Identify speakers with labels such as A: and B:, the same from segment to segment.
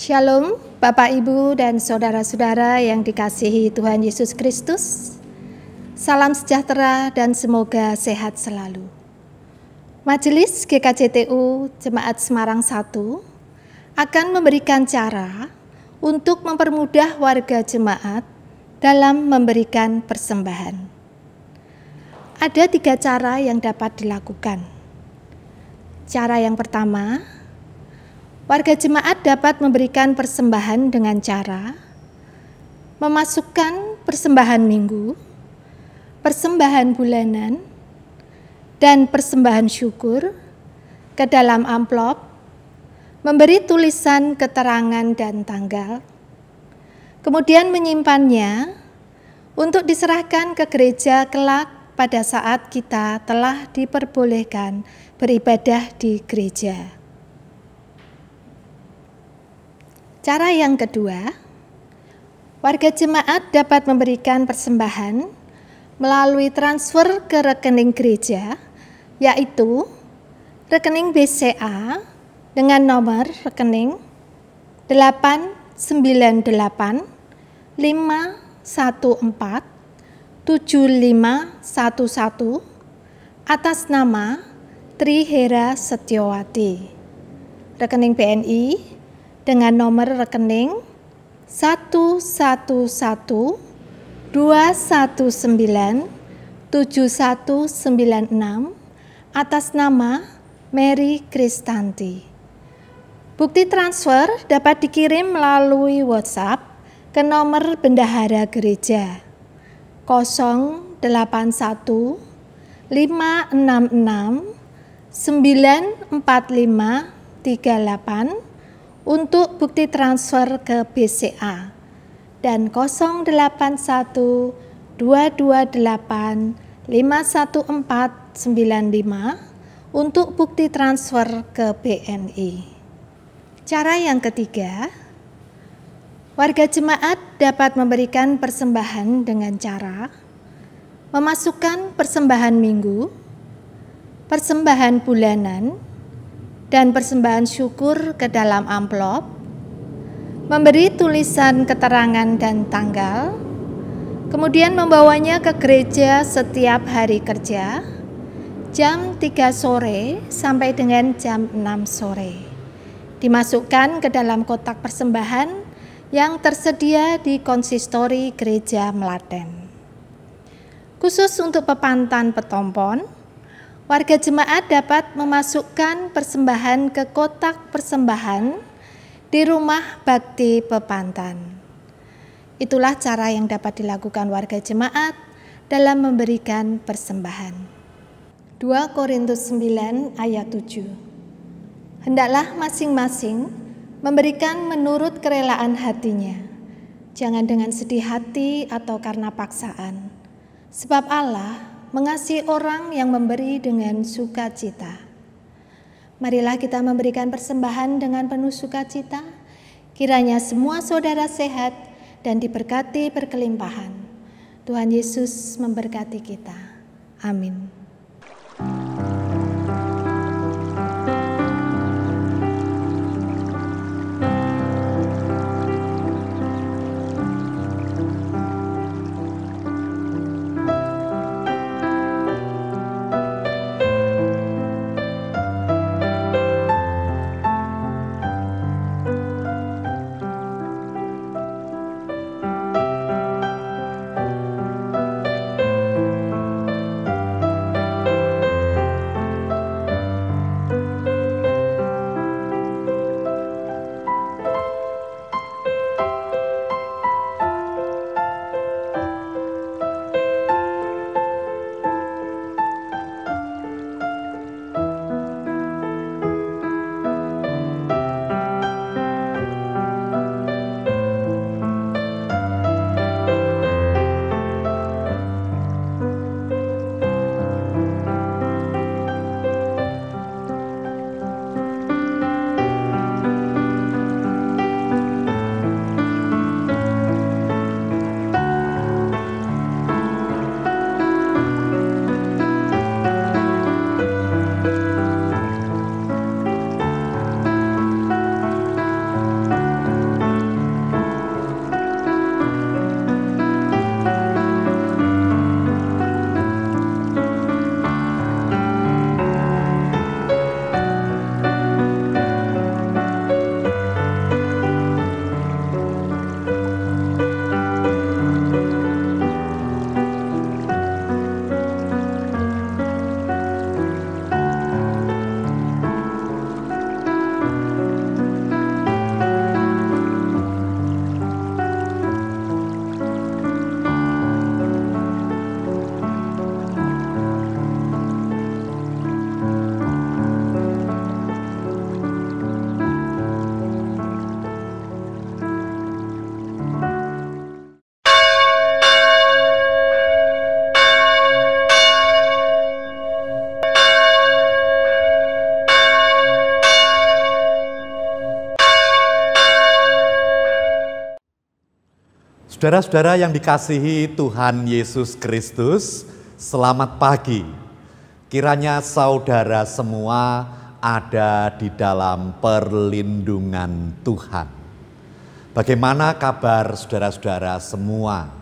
A: Shalom, Bapak, Ibu, dan saudara-saudara yang dikasihi Tuhan Yesus Kristus. Salam sejahtera dan semoga sehat selalu. Majelis GKJTU Jemaat Semarang 1 akan memberikan cara untuk mempermudah warga jemaat dalam memberikan persembahan. Ada 3 cara yang dapat dilakukan. Cara yang pertama, warga jemaat dapat memberikan persembahan dengan cara memasukkan persembahan minggu, persembahan bulanan, dan persembahan syukur ke dalam amplop, memberi tulisan keterangan dan tanggal, kemudian menyimpannya untuk diserahkan ke gereja kelak pada saat kita telah diperbolehkan beribadah di gereja. Cara yang kedua, warga jemaat dapat memberikan persembahan melalui transfer ke rekening gereja, yaitu rekening BCA dengan nomor rekening 898 514 7511 atas nama Trihera Setiawati. Rekening BNI dengan nomor rekening 11192197196 atas nama Mary Kristanti. Bukti transfer dapat dikirim melalui WhatsApp ke nomor bendahara gereja 081 566 94538 untuk bukti transfer ke BCA dan 081 228 51495 untuk bukti transfer ke BNI. Cara yang ketiga, warga jemaat dapat memberikan persembahan dengan cara memasukkan persembahan minggu, persembahan bulanan, dan persembahan syukur ke dalam amplop, memberi tulisan keterangan dan tanggal, kemudian membawanya ke gereja setiap hari kerja, jam 3 sore sampai dengan jam 6 sore. Dimasukkan ke dalam kotak persembahan yang tersedia di konsistori gereja Melaten. Khusus untuk Pepantan Petompon, warga jemaat dapat memasukkan persembahan ke kotak persembahan di rumah bakti Pepantan. Itulah cara yang dapat dilakukan warga jemaat dalam memberikan persembahan. 2 Korintus 9 ayat 7. Hendaklah masing-masing memberikan menurut kerelaan hatinya, jangan dengan sedih hati atau karena paksaan, sebab Allah mengasihi orang yang memberi dengan sukacita. Marilah kita memberikan persembahan dengan penuh sukacita, kiranya semua saudara sehat dan diberkati berkelimpahan. Tuhan Yesus memberkati kita. Amin.
B: Saudara-saudara yang dikasihi Tuhan Yesus Kristus, selamat pagi. Kiranya saudara semua ada di dalam perlindungan Tuhan. Bagaimana kabar saudara-saudara semua?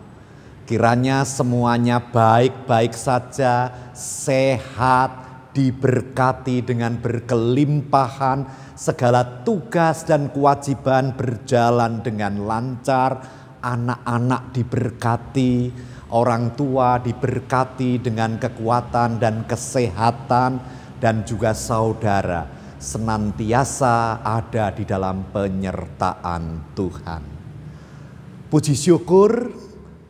B: Kiranya semuanya baik-baik saja, sehat, diberkati dengan berkelimpahan, segala tugas dan kewajiban berjalan dengan lancar, anak-anak diberkati, orang tua diberkati dengan kekuatan dan kesehatan, dan juga saudara senantiasa ada di dalam penyertaan Tuhan. Puji syukur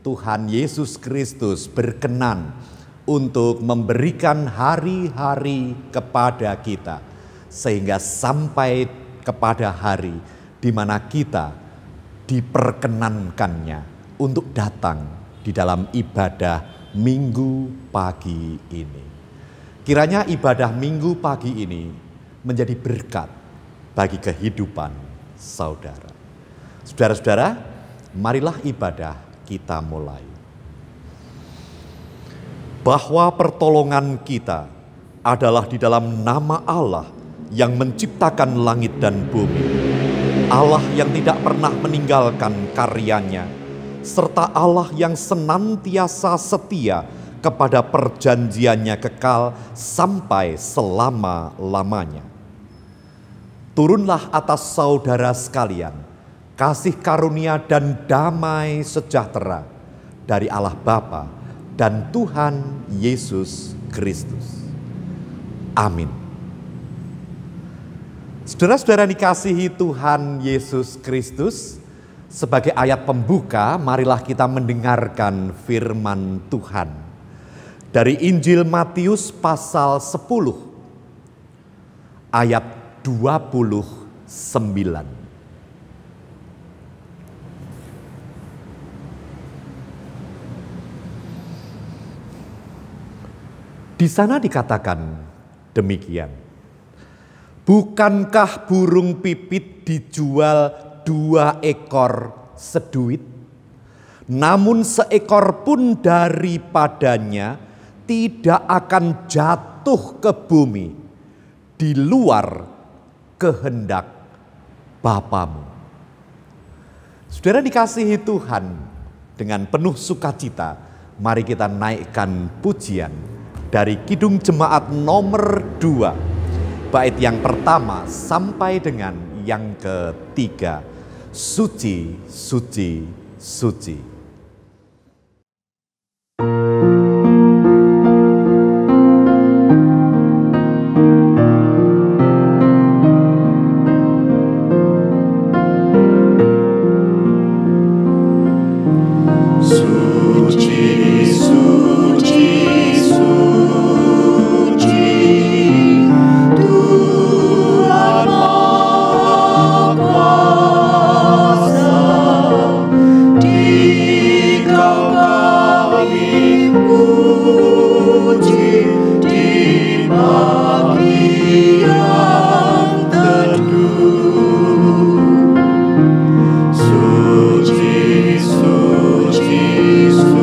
B: Tuhan Yesus Kristus berkenan untuk memberikan hari-hari kepada kita, sehingga sampai kepada hari di mana kita diperkenankannya untuk datang di dalam ibadah Minggu pagi ini. Kiranya ibadah Minggu pagi ini menjadi berkat bagi kehidupan saudara. Saudara-saudara, marilah ibadah kita mulai. Bahwa pertolongan kita adalah di dalam nama Allah yang menciptakan langit dan bumi. Allah yang tidak pernah meninggalkan karyanya, serta Allah yang senantiasa setia kepada perjanjiannya kekal sampai selama-lamanya. Turunlah atas saudara sekalian kasih karunia dan damai sejahtera dari Allah Bapa dan Tuhan Yesus Kristus. Amin. Saudara-saudara dikasihi Tuhan Yesus Kristus, sebagai ayat pembuka, marilah kita mendengarkan firman Tuhan. Dari Injil Matius pasal 10, ayat 29. Di sana dikatakan demikian. Bukankah burung pipit dijual 2 ekor seduit? Namun seekor pun daripadanya tidak akan jatuh ke bumi di luar kehendak Bapamu. Saudara dikasihi Tuhan, dengan penuh sukacita mari kita naikkan pujian dari Kidung Jemaat nomor 2. Bait yang pertama sampai dengan yang ketiga. Suci, suci, suci.
C: Suci, suci,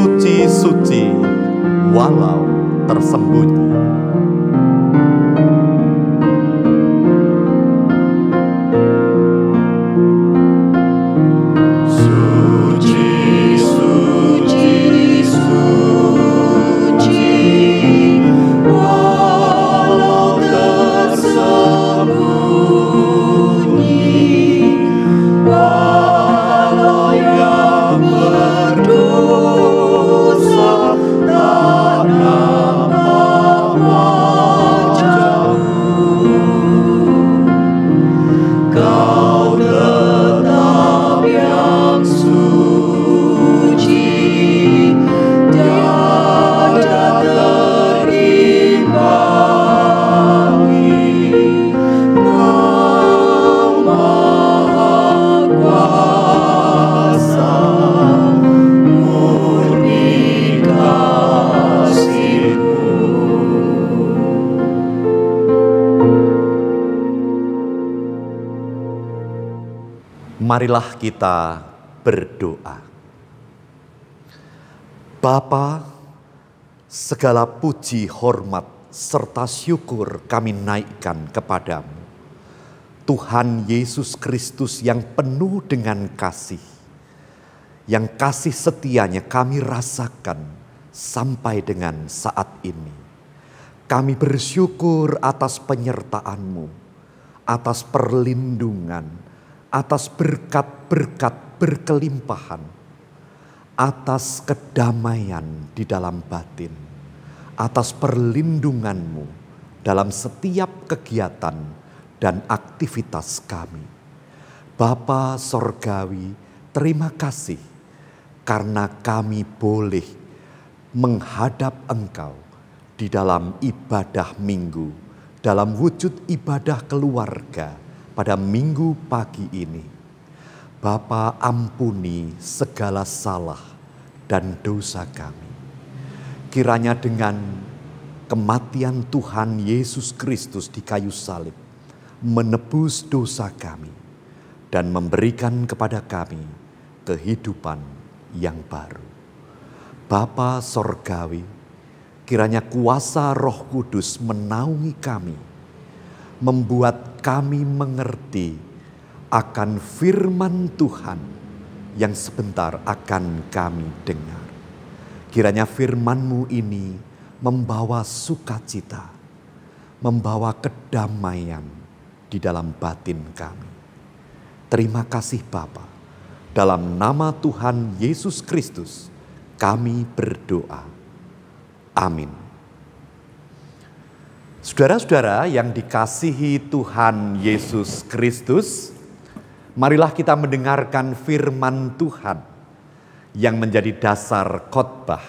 B: suci-suci walau tersembunyi. Marilah kita berdoa. Bapa, segala puji, hormat, serta syukur kami naikkan kepadamu. Tuhan Yesus Kristus yang penuh dengan kasih. Yang kasih setianya kami rasakan sampai dengan saat ini. Kami bersyukur atas penyertaan-Mu, atas perlindungan, atas berkat-berkat berkelimpahan, atas kedamaian di dalam batin, atas perlindungan-Mu dalam setiap kegiatan dan aktivitas kami. Bapa Sorgawi, terima kasih karena kami boleh menghadap Engkau di dalam ibadah minggu, dalam wujud ibadah keluarga, pada minggu pagi ini. Bapa, ampuni segala salah dan dosa kami. Kiranya dengan kematian Tuhan Yesus Kristus di kayu salib menebus dosa kami dan memberikan kepada kami kehidupan yang baru. Bapa Sorgawi, kiranya kuasa Roh Kudus menaungi kami, membuat kami mengerti akan firman Tuhan yang sebentar akan kami dengar. Kiranya firman-Mu ini membawa sukacita, membawa kedamaian di dalam batin kami. Terima kasih Bapa. Dalam nama Tuhan Yesus Kristus kami berdoa. Amin. Saudara-saudara yang dikasihi Tuhan Yesus Kristus, marilah kita mendengarkan firman Tuhan yang menjadi dasar khotbah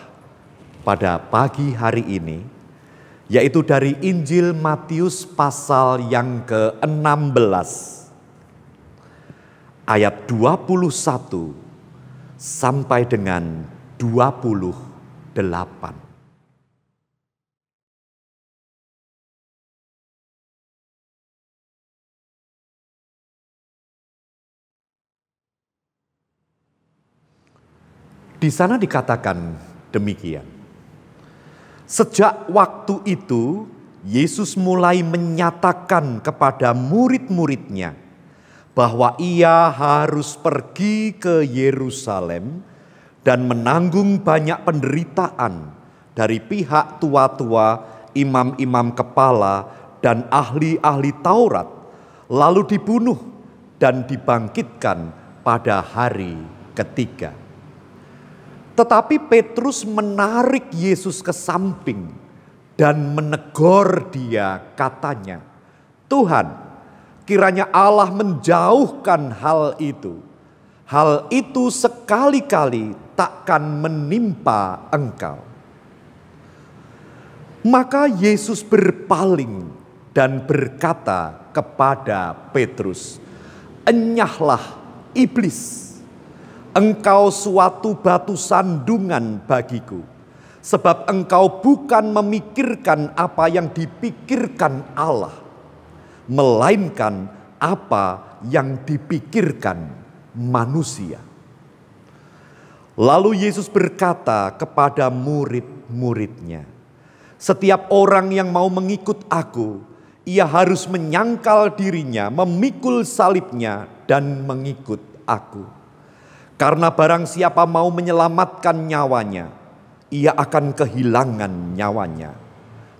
B: pada pagi hari ini, yaitu dari Injil Matius pasal yang ke-16, ayat 21 sampai dengan 28. Di sana dikatakan demikian. Sejak waktu itu, Yesus mulai menyatakan kepada murid-muridnya bahwa ia harus pergi ke Yerusalem dan menanggung banyak penderitaan dari pihak tua-tua, imam-imam kepala, dan ahli-ahli Taurat, lalu dibunuh dan dibangkitkan pada hari ketiga. Tetapi Petrus menarik Yesus ke samping dan menegur dia, katanya, "Tuhan, kiranya Allah menjauhkan hal itu. Hal itu sekali-kali takkan menimpa engkau." Maka Yesus berpaling dan berkata kepada Petrus, "Enyahlah iblis. Engkau suatu batu sandungan bagiku, sebab engkau bukan memikirkan apa yang dipikirkan Allah, melainkan apa yang dipikirkan manusia." Lalu Yesus berkata kepada murid-muridnya, "Setiap orang yang mau mengikut aku, ia harus menyangkal dirinya, memikul salibnya, dan mengikut aku. Karena barang siapa mau menyelamatkan nyawanya, ia akan kehilangan nyawanya.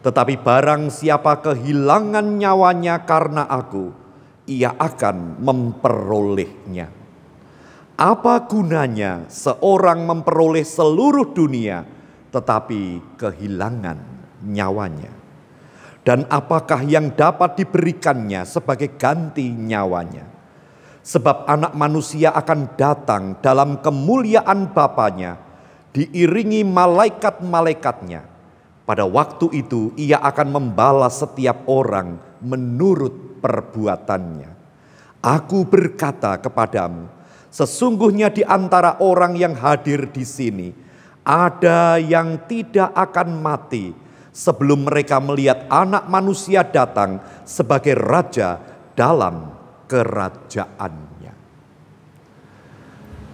B: Tetapi barang siapa kehilangan nyawanya karena aku, ia akan memperolehnya. Apa gunanya seorang memperoleh seluruh dunia, tetapi kehilangan nyawanya? Dan apakah yang dapat diberikannya sebagai ganti nyawanya? Sebab Anak Manusia akan datang dalam kemuliaan Bapanya, diiringi malaikat-malaikatnya. Pada waktu itu ia akan membalas setiap orang menurut perbuatannya. Aku berkata kepadamu, sesungguhnya di antara orang yang hadir di sini, ada yang tidak akan mati sebelum mereka melihat Anak Manusia datang sebagai Raja dalam kerajaannya."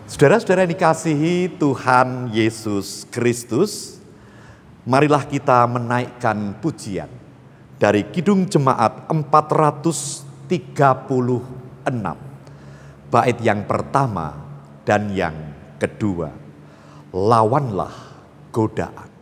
B: Saudara-saudara yang dikasihi Tuhan Yesus Kristus, marilah kita menaikkan pujian dari Kidung Jemaat 436, bait yang pertama dan yang kedua. Lawanlah godaan.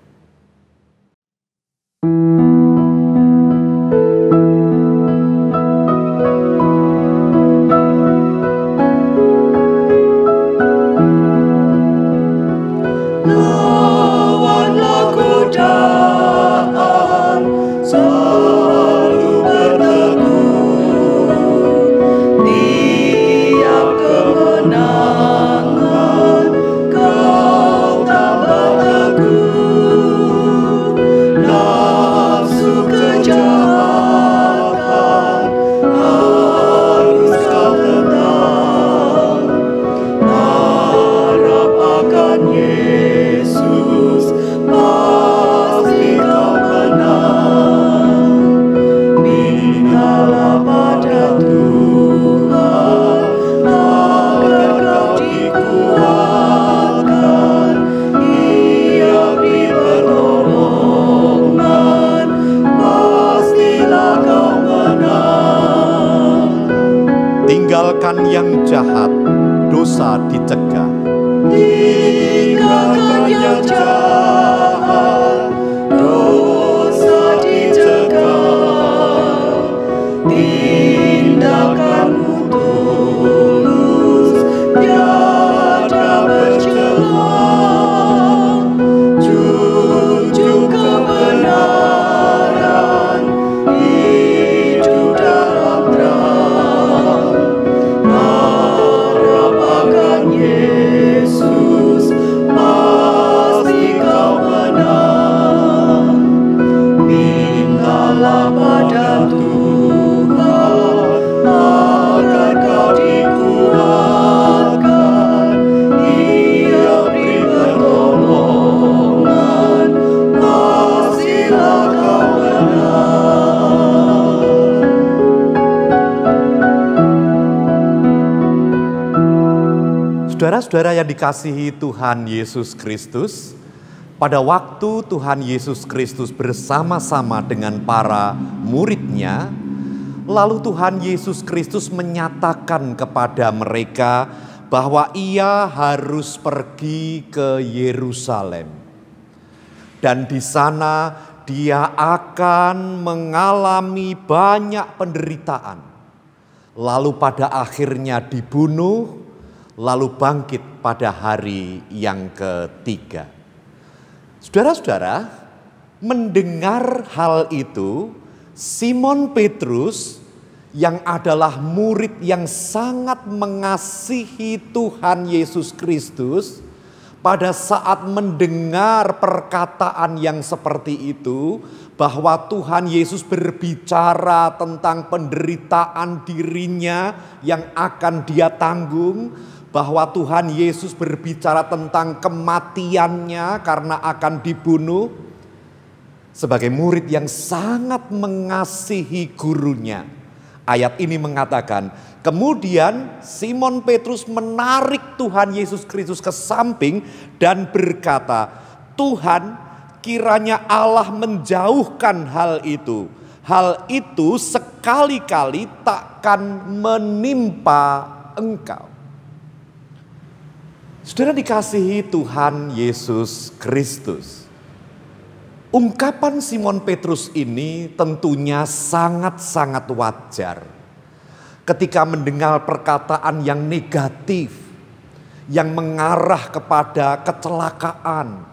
B: Tinggalkan yang jahat, dosa dicegah.
C: Tinggalkan yang jahat, dosa dicegah. Tindakanmu tulus, tiada bercela. Junjung kebenaran, hidup dalam terang. Harap akan Yesus, pasti kau menang. Mintalah pada Tuhan agar kau dikuatkan. Ia beri pertolongan, pastilah kau menang.
B: Saudara-saudara yang dikasihi Tuhan Yesus Kristus, pada waktu Tuhan Yesus Kristus bersama-sama dengan para muridnya, lalu Tuhan Yesus Kristus menyatakan kepada mereka bahwa ia harus pergi ke Yerusalem. Dan di sana dia akan mengalami banyak penderitaan. Lalu pada akhirnya dibunuh, lalu bangkit pada hari yang ketiga. Saudara-saudara, mendengar hal itu, Simon Petrus yang adalah murid yang sangat mengasihi Tuhan Yesus Kristus, pada saat mendengar perkataan yang seperti itu, bahwa Tuhan Yesus berbicara tentang penderitaan dirinya yang akan dia tanggung, bahwa Tuhan Yesus berbicara tentang kematiannya karena akan dibunuh. Sebagai murid yang sangat mengasihi gurunya, ayat ini mengatakan, Kemudian Simon Petrus menarik Tuhan Yesus Kristus ke samping dan berkata, "Tuhan, kiranya Allah menjauhkan hal itu. Hal itu sekali-kali takkan menimpa Engkau." Saudara dikasihi Tuhan Yesus Kristus, ungkapan Simon Petrus ini tentunya sangat-sangat wajar. Ketika mendengar perkataan yang negatif, yang mengarah kepada kecelakaan,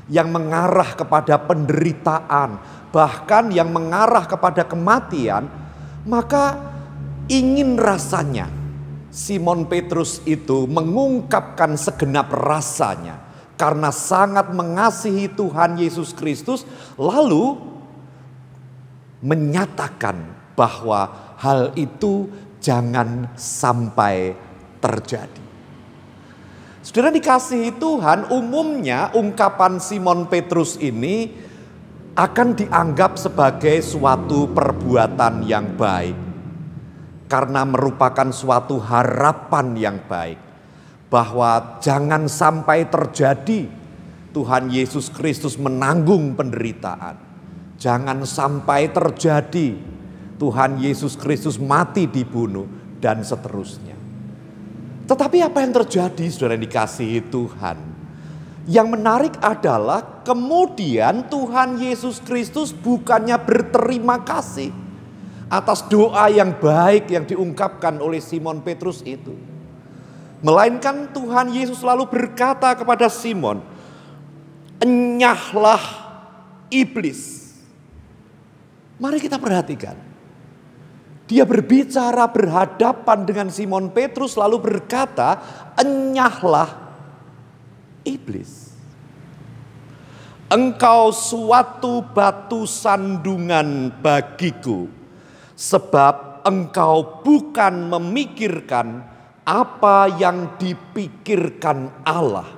B: yang mengarah kepada penderitaan, bahkan yang mengarah kepada kematian, maka ingin rasanya Simon Petrus itu mengungkapkan segenap rasanya karena sangat mengasihi Tuhan Yesus Kristus, lalu menyatakan bahwa hal itu jangan sampai terjadi. Saudara dikasihi Tuhan, umumnya ungkapan Simon Petrus ini akan dianggap sebagai suatu perbuatan yang baik. Karena merupakan suatu harapan yang baik. Bahwa jangan sampai terjadi Tuhan Yesus Kristus menanggung penderitaan. Jangan sampai terjadi Tuhan Yesus Kristus mati dibunuh dan seterusnya. Tetapi apa yang terjadi saudara yang dikasihi Tuhan? Yang menarik adalah kemudian Tuhan Yesus Kristus bukannya berterima kasih atas doa yang baik yang diungkapkan oleh Simon Petrus itu. Melainkan Tuhan Yesus lalu berkata kepada Simon, "Enyahlah iblis." Mari kita perhatikan. Dia berbicara berhadapan dengan Simon Petrus lalu berkata, "Enyahlah iblis. Engkau suatu batu sandungan bagiku, sebab engkau bukan memikirkan apa yang dipikirkan Allah,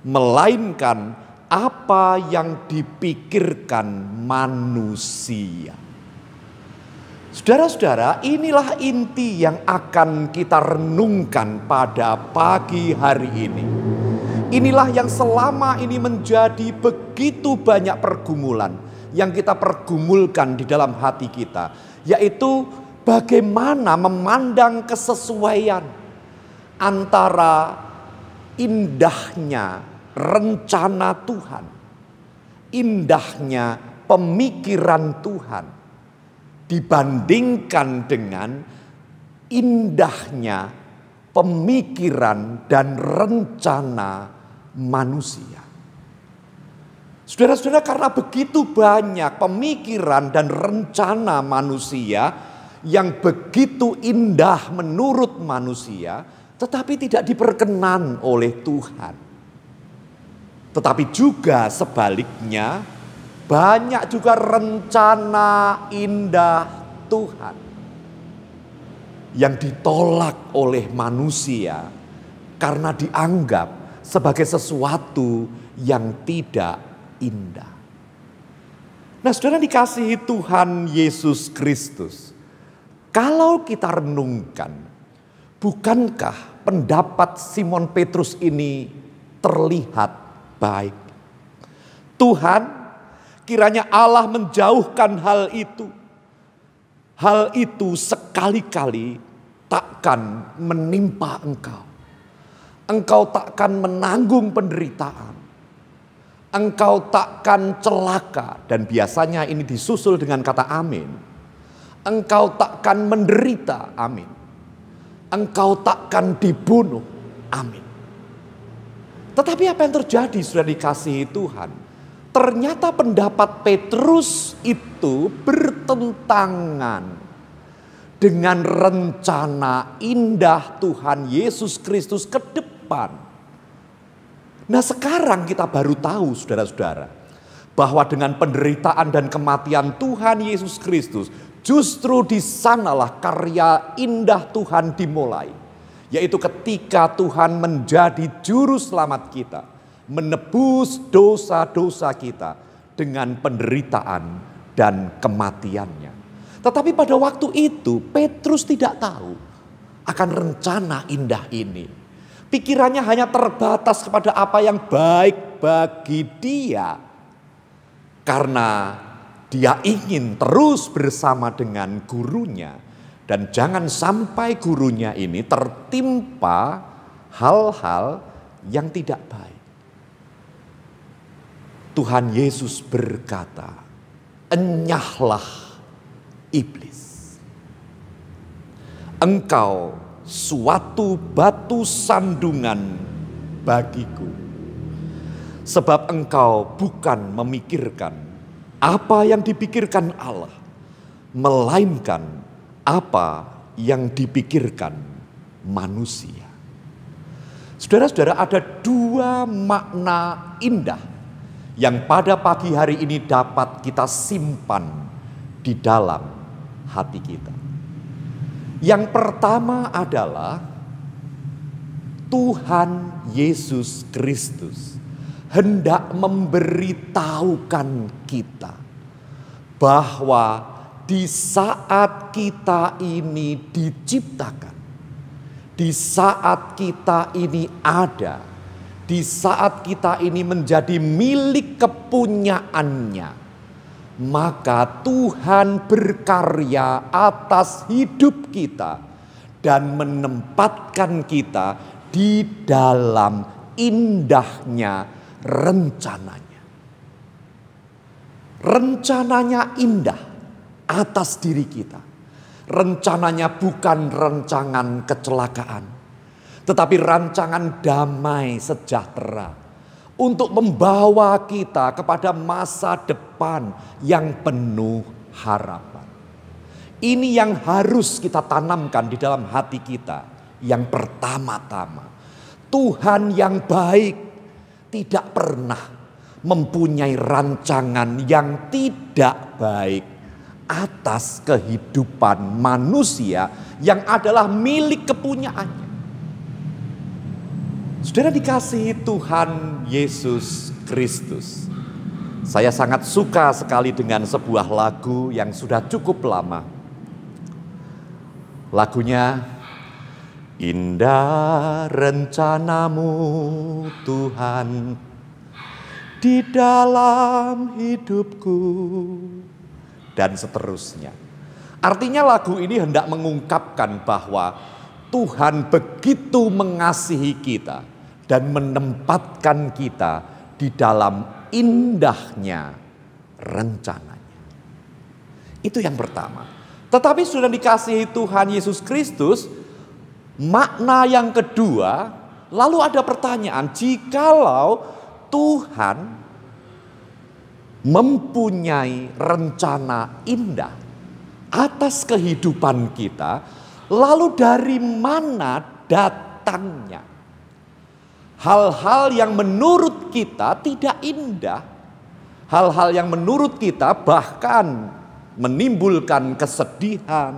B: melainkan apa yang dipikirkan manusia." Saudara-saudara, inilah inti yang akan kita renungkan pada pagi hari ini. Inilah yang selama ini menjadi begitu banyak pergumulan yang kita pergumulkan di dalam hati kita, yaitu bagaimana memandang kesesuaian antara indahnya rencana Tuhan, indahnya pemikiran Tuhan, dibandingkan dengan indahnya pemikiran dan rencana manusia. Saudara-saudara, karena begitu banyak pemikiran dan rencana manusia yang begitu indah menurut manusia, tetapi tidak diperkenan oleh Tuhan. Tetapi juga sebaliknya, banyak juga rencana indah Tuhan yang ditolak oleh manusia karena dianggap sebagai sesuatu yang tidak indah. Nah, saudara dikasihi Tuhan Yesus Kristus, kalau kita renungkan, bukankah pendapat Simon Petrus ini terlihat baik? Tuhan, kiranya Allah menjauhkan hal itu. Hal itu sekali-kali takkan menimpa engkau. Engkau takkan menanggung penderitaan. Engkau takkan celaka. Dan biasanya ini disusul dengan kata amin. Engkau takkan menderita. Amin. Engkau takkan dibunuh. Amin. Tetapi apa yang terjadi sudah dikasihi Tuhan? Ternyata pendapat Petrus itu bertentangan dengan rencana indah Tuhan Yesus Kristus ke depan. Nah, sekarang kita baru tahu saudara-saudara, bahwa dengan penderitaan dan kematian Tuhan Yesus Kristus, justru di sanalah karya indah Tuhan dimulai. Yaitu ketika Tuhan menjadi juru selamat kita, menebus dosa-dosa kita dengan penderitaan dan kematiannya. Tetapi pada waktu itu Petrus tidak tahu akan rencana indah ini. Pikirannya hanya terbatas kepada apa yang baik bagi dia. Karena dia ingin terus bersama dengan gurunya. Dan jangan sampai gurunya ini tertimpa hal-hal yang tidak baik. Tuhan Yesus berkata, "Enyahlah iblis. Engkau suatu batu sandungan bagiku. Sebab engkau bukan memikirkan apa yang dipikirkan Allah, melainkan apa yang dipikirkan manusia." Saudara-saudara, ada dua makna indah yang pada pagi hari ini dapat kita simpan di dalam hati kita. Yang pertama adalah Tuhan Yesus Kristus hendak memberitahukan kita bahwa di saat kita ini diciptakan, di saat kita ini ada, di saat kita ini menjadi milik kepunyaannya, maka Tuhan berkarya atas hidup kita dan menempatkan kita di dalam indahnya rencananya. Rencananya indah atas diri kita. Rencananya bukan rancangan kecelakaan, tetapi rancangan damai sejahtera. Untuk membawa kita kepada masa depan yang penuh harapan. Ini yang harus kita tanamkan di dalam hati kita. Yang pertama-tama, Tuhan yang baik tidak pernah mempunyai rancangan yang tidak baik atas kehidupan manusia yang adalah milik kepunyaannya. Saudara dikasihi Tuhan Yesus Kristus. Saya sangat suka sekali dengan sebuah lagu yang sudah cukup lama. Lagunya, "Indah rencanamu Tuhan di dalam hidupku," dan seterusnya. Artinya lagu ini hendak mengungkapkan bahwa Tuhan begitu mengasihi kita dan menempatkan kita di dalam indahnya rencananya. Itu yang pertama. Tetapi sudah dikasihi Tuhan Yesus Kristus, makna yang kedua, lalu ada pertanyaan, jikalau Tuhan mempunyai rencana indah atas kehidupan kita, lalu dari mana datangnya? Hal-hal yang menurut kita tidak indah, hal-hal yang menurut kita bahkan menimbulkan kesedihan,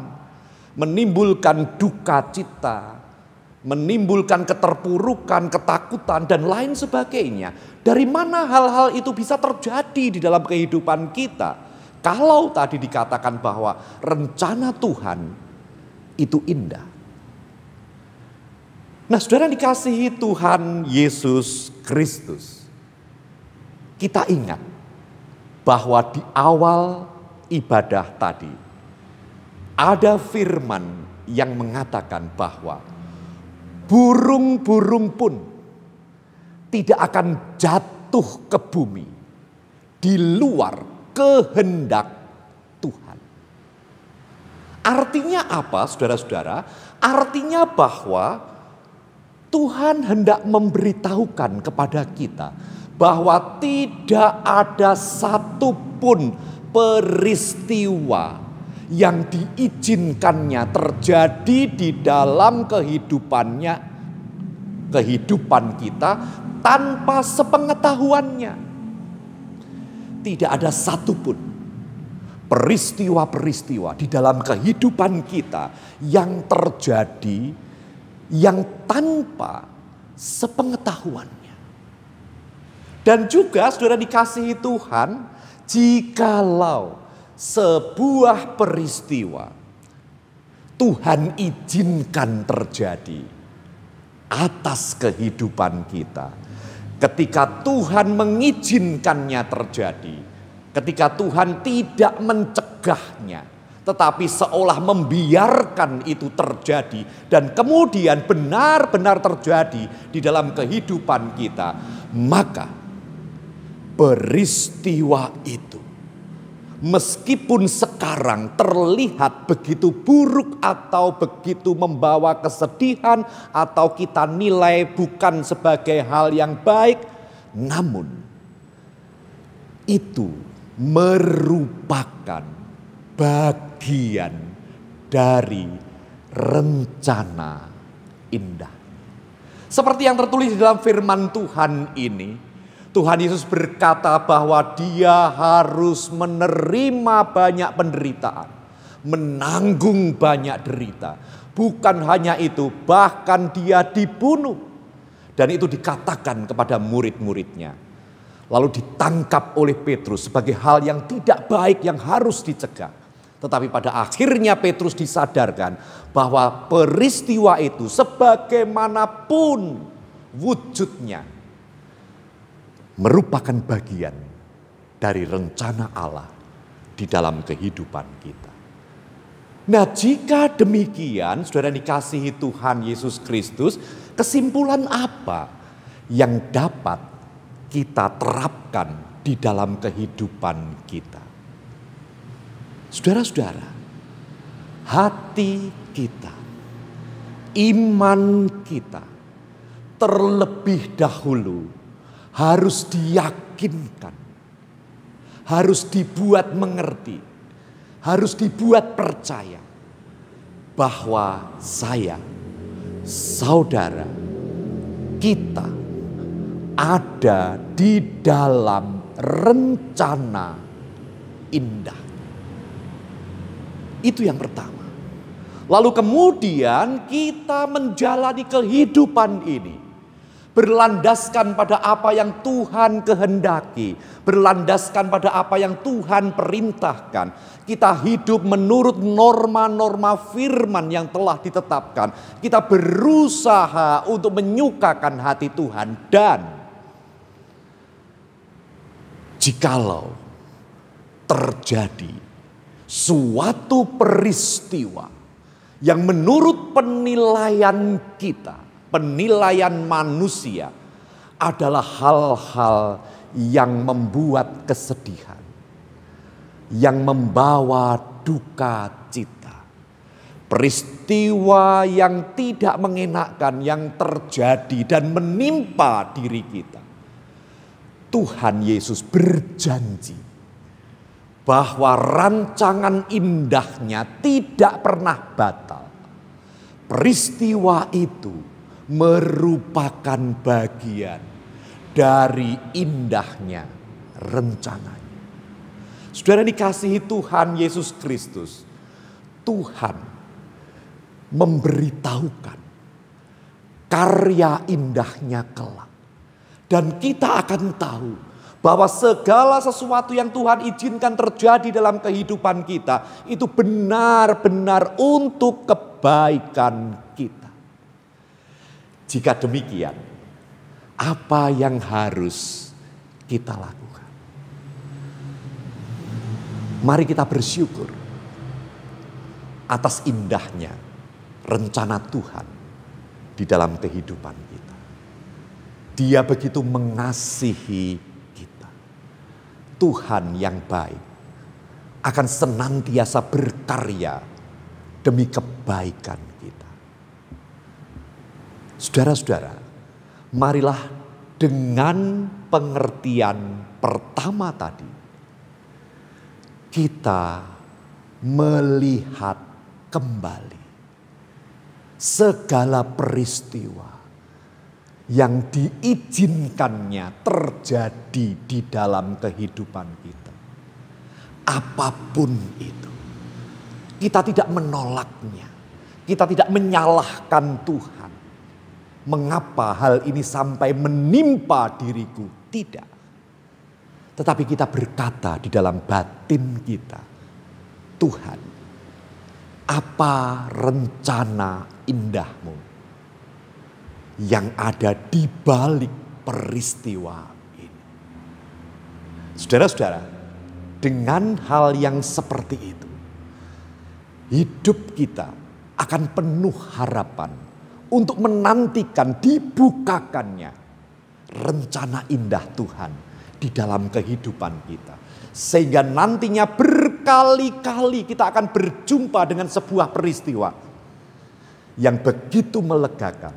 B: menimbulkan duka cita, menimbulkan keterpurukan, ketakutan, dan lain sebagainya. Dari mana hal-hal itu bisa terjadi di dalam kehidupan kita? Kalau tadi dikatakan bahwa rencana Tuhan itu indah. Nah, saudara dikasihi Tuhan Yesus Kristus. Kita ingat bahwa di awal ibadah tadi ada firman yang mengatakan bahwa burung-burung pun tidak akan jatuh ke bumi di luar kehendak Tuhan. Artinya apa, saudara-saudara? Artinya bahwa Tuhan hendak memberitahukan kepada kita bahwa tidak ada satupun peristiwa yang diizinkannya terjadi di dalam kehidupan kita tanpa sepengetahuannya. Tidak ada satupun peristiwa-peristiwa di dalam kehidupan kita yang terjadi yang tanpa sepengetahuannya. Dan juga saudara dikasihi Tuhan, jikalau sebuah peristiwa Tuhan izinkan terjadi atas kehidupan kita. Ketika Tuhan mengizinkannya terjadi, ketika Tuhan tidak mencegahnya, tetapi seolah membiarkan itu terjadi dan kemudian benar-benar terjadi di dalam kehidupan kita, maka peristiwa itu meskipun sekarang terlihat begitu buruk atau begitu membawa kesedihan atau kita nilai bukan sebagai hal yang baik, namun itu merupakan bagian dari rencana indah. Seperti yang tertulis di dalam firman Tuhan ini, Tuhan Yesus berkata bahwa Dia harus menerima banyak penderitaan, menanggung banyak derita. Bukan hanya itu, bahkan Dia dibunuh. Dan itu dikatakan kepada murid-muridnya. Lalu ditangkap oleh Petrus sebagai hal yang tidak baik yang harus dicegah. Tetapi pada akhirnya Petrus disadarkan bahwa peristiwa itu sebagaimanapun wujudnya merupakan bagian dari rencana Allah di dalam kehidupan kita. Nah, jika demikian, saudara dikasihi Tuhan Yesus Kristus, kesimpulan apa yang dapat kita terapkan di dalam kehidupan kita? Saudara-saudara, hati kita, iman kita terlebih dahulu harus diyakinkan, harus dibuat mengerti, harus dibuat percaya bahwa saya, saudara, kita ada di dalam rencana indah. Itu yang pertama. Lalu kemudian kita menjalani kehidupan ini berlandaskan pada apa yang Tuhan kehendaki, berlandaskan pada apa yang Tuhan perintahkan. Kita hidup menurut norma-norma firman yang telah ditetapkan. Kita berusaha untuk menyukakan hati Tuhan. Dan jikalau terjadi suatu peristiwa yang menurut penilaian kita, penilaian manusia, adalah hal-hal yang membuat kesedihan, yang membawa duka cita, peristiwa yang tidak mengenakan yang terjadi dan menimpa diri kita. Tuhan Yesus berjanji bahwa rancangan indahnya tidak pernah batal. Peristiwa itu merupakan bagian dari indahnya rencananya. Saudara dikasihi Tuhan Yesus Kristus, Tuhan memberitahukan karya indahnya kelak. Dan kita akan tahu bahwa segala sesuatu yang Tuhan izinkan terjadi dalam kehidupan kita itu benar-benar untuk kebaikan kita. Jika demikian, apa yang harus kita lakukan? Mari kita bersyukur atas indahnya rencana Tuhan di dalam kehidupan kita. Dia begitu mengasihi kita. Tuhan yang baik akan senantiasa berkarya demi kebaikan kita. Saudara-saudara, marilah dengan pengertian pertama tadi kita melihat kembali segala peristiwa yang diizinkannya terjadi di dalam kehidupan kita. Apapun itu, kita tidak menolaknya, kita tidak menyalahkan Tuhan. Mengapa hal ini sampai menimpa diriku? Tidak. Tetapi kita berkata di dalam batin kita, Tuhan, apa rencana indahmu yang ada di balik peristiwa ini. Saudara-saudara, dengan hal yang seperti itu, hidup kita akan penuh harapan untuk menantikan dibukakannya rencana indah Tuhan di dalam kehidupan kita. Sehingga nantinya berkali-kali kita akan berjumpa dengan sebuah peristiwa yang begitu melegakan,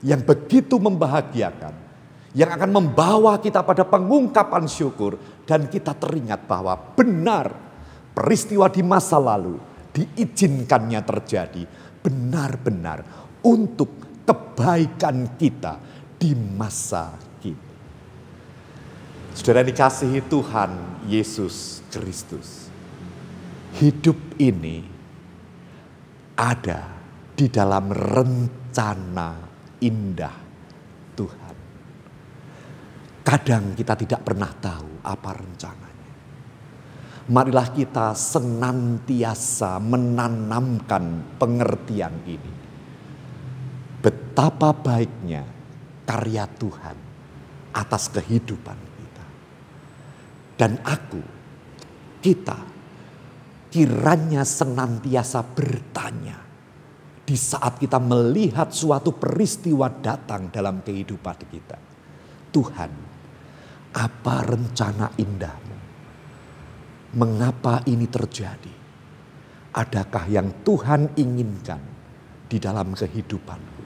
B: yang begitu membahagiakan, yang akan membawa kita pada pengungkapan syukur. Dan kita teringat bahwa benar peristiwa di masa lalu diizinkannya terjadi benar-benar untuk kebaikan kita di masa kini. Saudara dikasihi Tuhan Yesus Kristus, hidup ini ada di dalam rencana indah Tuhan. Kadang kita tidak pernah tahu apa rencananya. Marilah kita senantiasa menanamkan pengertian ini. Betapa baiknya karya Tuhan atas kehidupan kita. Dan kita kiranya senantiasa bertanya di saat kita melihat suatu peristiwa datang dalam kehidupan kita. Tuhan, apa rencana indahmu? Mengapa ini terjadi? Adakah yang Tuhan inginkan di dalam kehidupanku?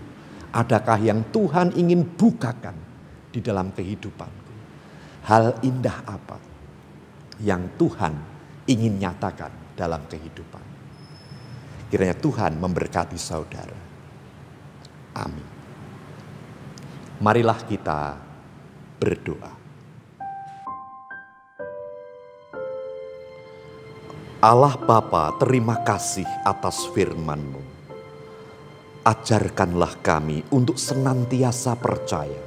B: Adakah yang Tuhan ingin bukakan di dalam kehidupanku? Hal indah apa yang Tuhan ingin nyatakan dalam kehidupan? Kiranya Tuhan memberkati saudara. Amin. Marilah kita berdoa. Allah Bapa, terima kasih atas firman-Mu. Ajarkanlah kami untuk senantiasa percaya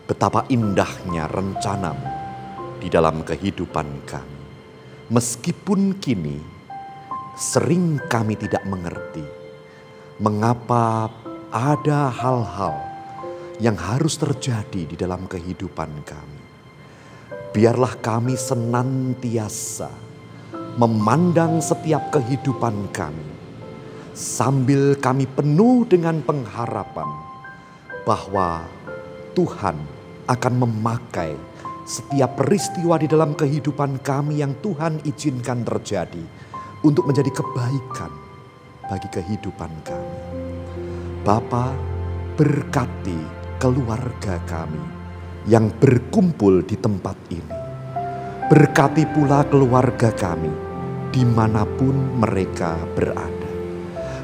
B: betapa indahnya rencana-Mu di dalam kehidupan kami. Meskipun kini sering kami tidak mengerti mengapa ada hal-hal yang harus terjadi di dalam kehidupan kami. Biarlah kami senantiasa memandang setiap kehidupan kami sambil kami penuh dengan pengharapan bahwa Tuhan akan memakai setiap peristiwa di dalam kehidupan kami yang Tuhan izinkan terjadi untuk menjadi kebaikan bagi kehidupan kami. Bapa, berkati keluarga kami yang berkumpul di tempat ini. Berkati pula keluarga kami dimanapun mereka berada.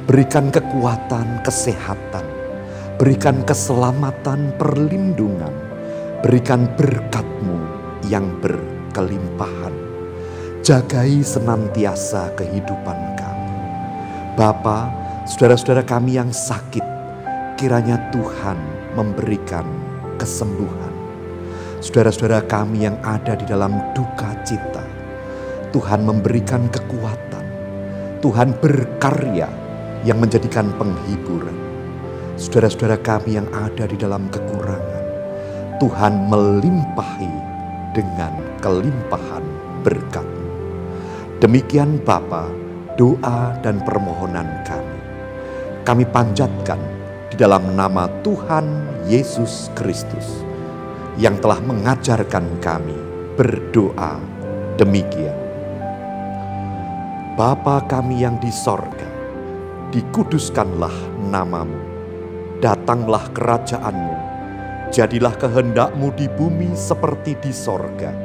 B: Berikan kekuatan, kesehatan. Berikan keselamatan, perlindungan. Berikan berkat-Mu yang berkelimpahan. Jagai senantiasa kehidupan kami. Bapa, saudara-saudara kami yang sakit, kiranya Tuhan memberikan kesembuhan. Saudara-saudara kami yang ada di dalam duka cita, Tuhan memberikan kekuatan. Tuhan berkarya yang menjadikan penghiburan. Saudara-saudara kami yang ada di dalam kekurangan, Tuhan melimpahi dengan kelimpahan berkat-Mu. Demikian Bapa, doa dan permohonan kami. Kami panjatkan di dalam nama Tuhan Yesus Kristus yang telah mengajarkan kami berdoa demikian. Bapa kami yang di sorga, dikuduskanlah nama-Mu, datanglah kerajaan-Mu, jadilah kehendak-Mu di bumi seperti di sorga.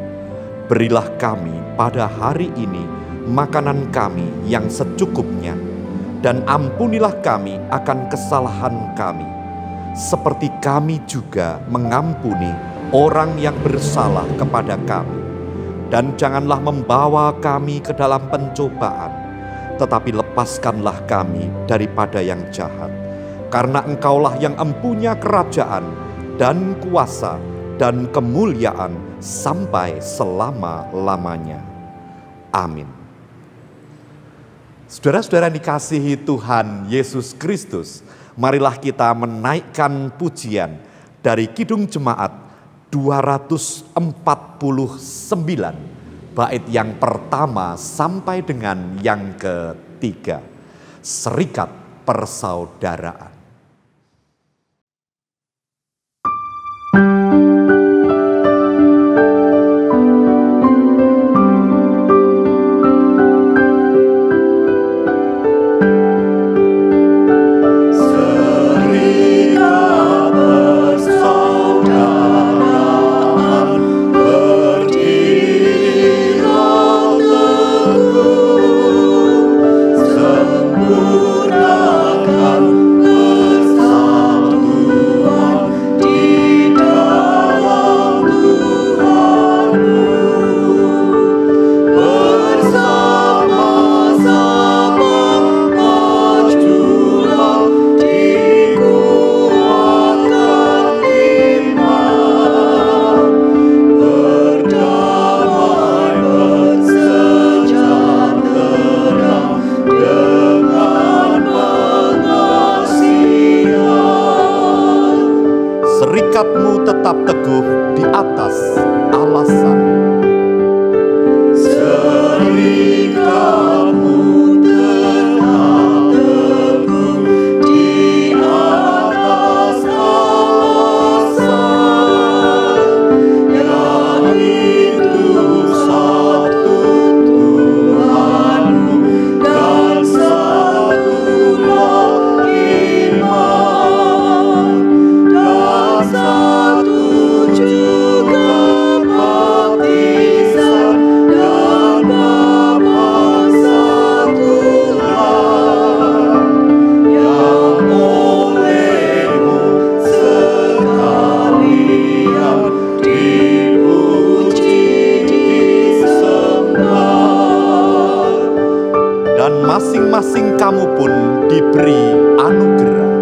B: Berilah kami pada hari ini makanan kami yang secukupnya, dan ampunilah kami akan kesalahan kami, seperti kami juga mengampuni orang yang bersalah kepada kami. Dan janganlah membawa kami ke dalam pencobaan, tetapi lepaskanlah kami daripada yang jahat. Karena Engkaulah yang empunya kerajaan dan kuasa dan kemuliaan sampai selama-lamanya. Amin. Saudara-saudara yang dikasihi Tuhan Yesus Kristus, marilah kita menaikkan pujian dari Kidung Jemaat 249, bait yang pertama sampai dengan yang ketiga, Serikat Persaudaraan. Serikatmu tetap teguh di atas alasan.
C: Serikatmu tetap teguh di atas alasan, yaitu satu Tuhanmu dan satulah iman, dan satu juga baptisan, dan Bapa satulah, yang olehmu sekalian dipuji disembah.
B: Dan masing-masing kamu pun diberi anugerah.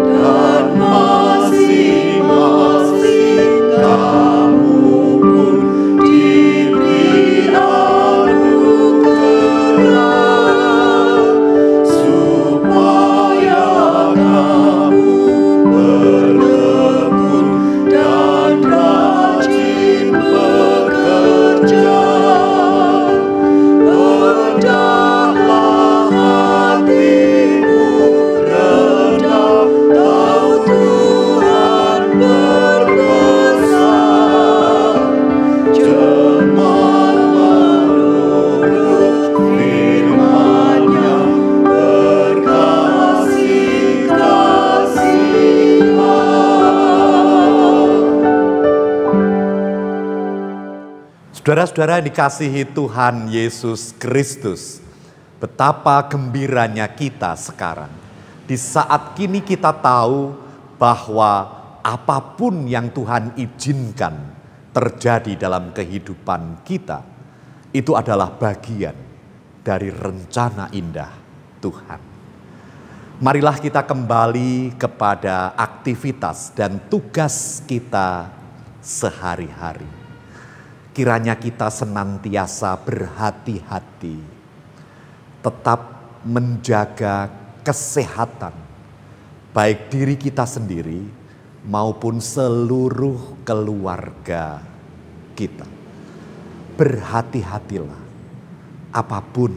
C: Dan masing-masing kamu pun diberi anugerah, supaya kamu bertekun dan rajin bekerja. Rendahlah hatimu, rendah, tahu Tuhan berbesar. Jemaat menurut firman-Nya berkasih-kasihan.
B: Saudara-saudara yang dikasihi Tuhan Yesus Kristus, betapa gembiranya kita sekarang. Di saat kini kita tahu bahwa apapun yang Tuhan izinkan terjadi dalam kehidupan kita, itu adalah bagian dari rencana indah Tuhan. Marilah kita kembali kepada aktivitas dan tugas kita sehari-hari. Kiranya kita senantiasa berhati-hati, tetap menjaga kesehatan, baik diri kita sendiri maupun seluruh keluarga kita. Berhati-hatilah apapun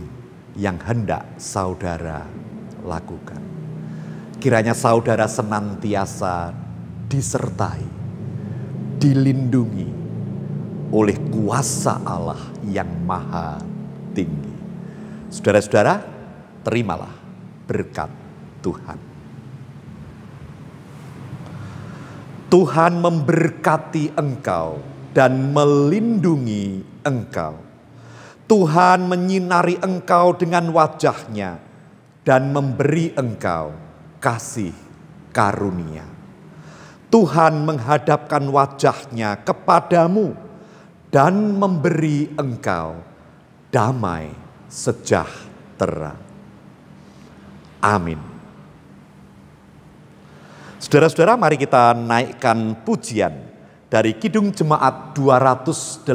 B: yang hendak saudara lakukan. Kiranya saudara senantiasa disertai, dilindungi oleh kuasa Allah yang maha tinggi. Saudara-saudara, terimalah berkat Tuhan. Tuhan memberkati engkau dan melindungi engkau. Tuhan menyinari engkau dengan wajah-Nya dan memberi engkau kasih karunia. Tuhan menghadapkan wajah-Nya kepadamu dan memberi engkau damai sejahtera. Amin. Saudara-saudara, mari kita naikkan pujian dari Kidung Jemaat 281,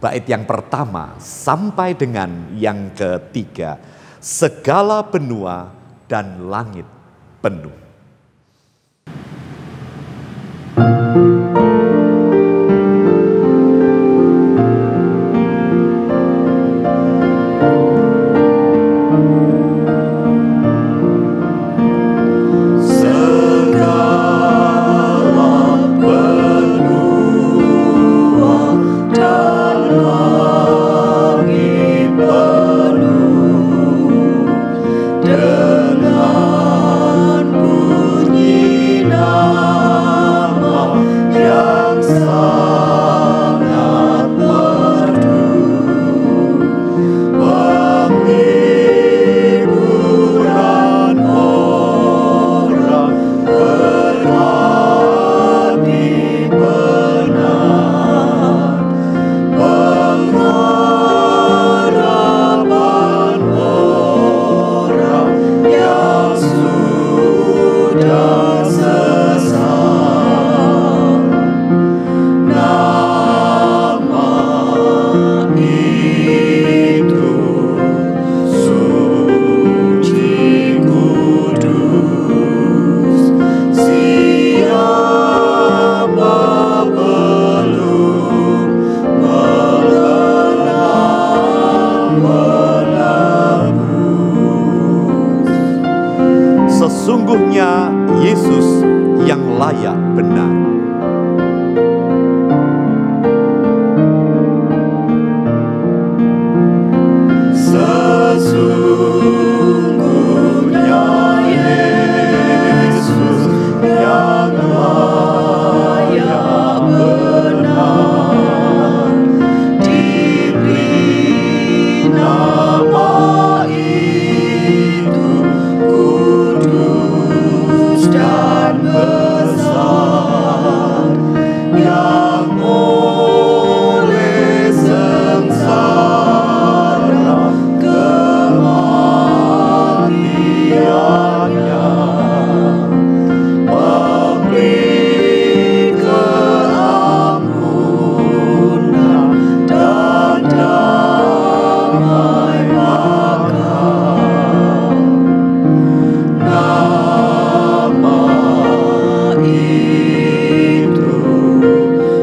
B: bait yang pertama sampai dengan yang ketiga. Segala benua dan langit penuh. Sesungguhnya Yesus yang layak benar.
C: Sesungguhnya Yesus yang layak benar, diberi nama itu kudus dan besar, yang oleh sengsara kematiannya memberi keampunan dan damai bakal. Nama itu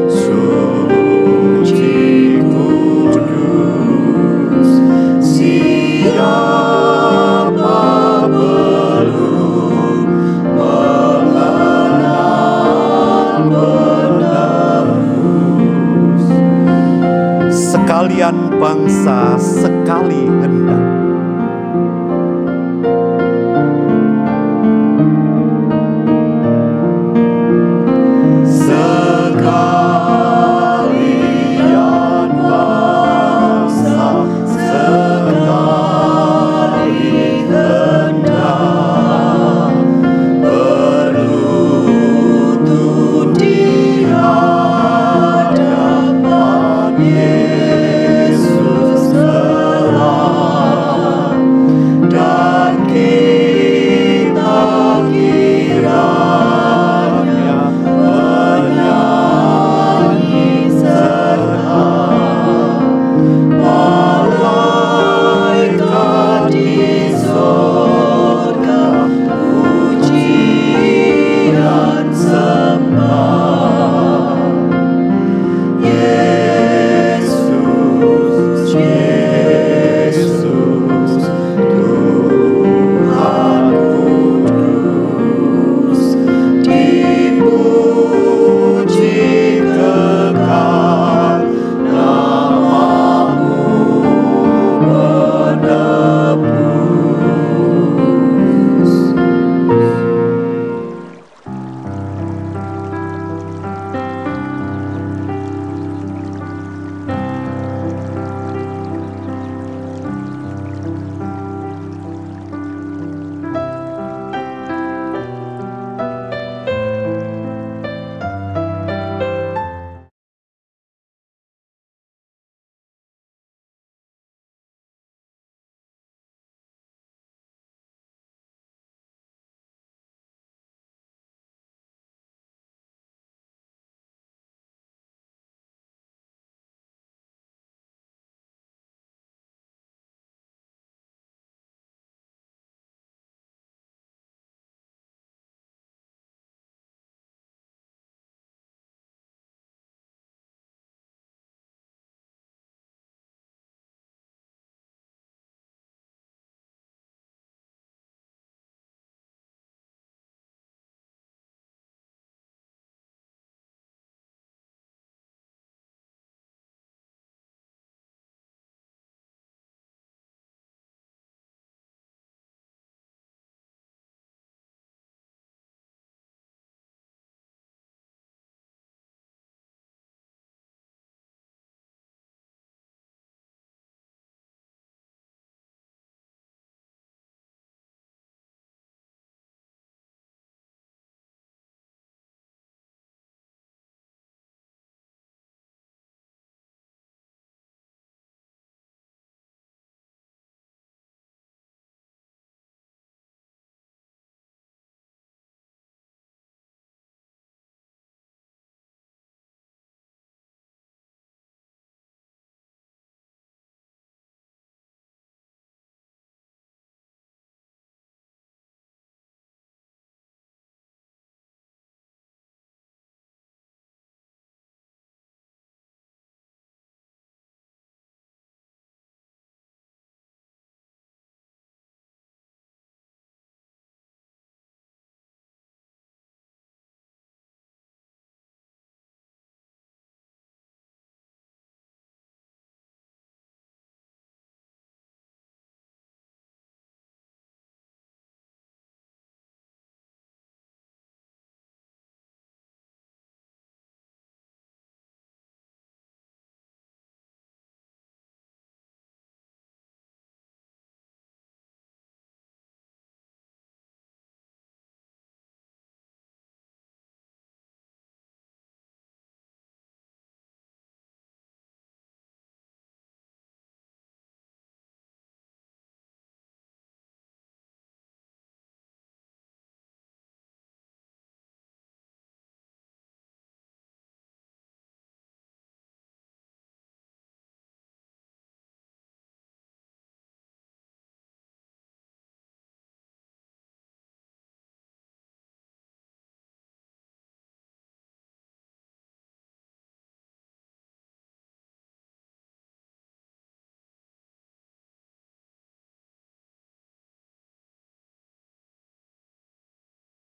C: suci kudus, siapa belum mengenal menebus.
B: Sekalian bangsa sekali hendak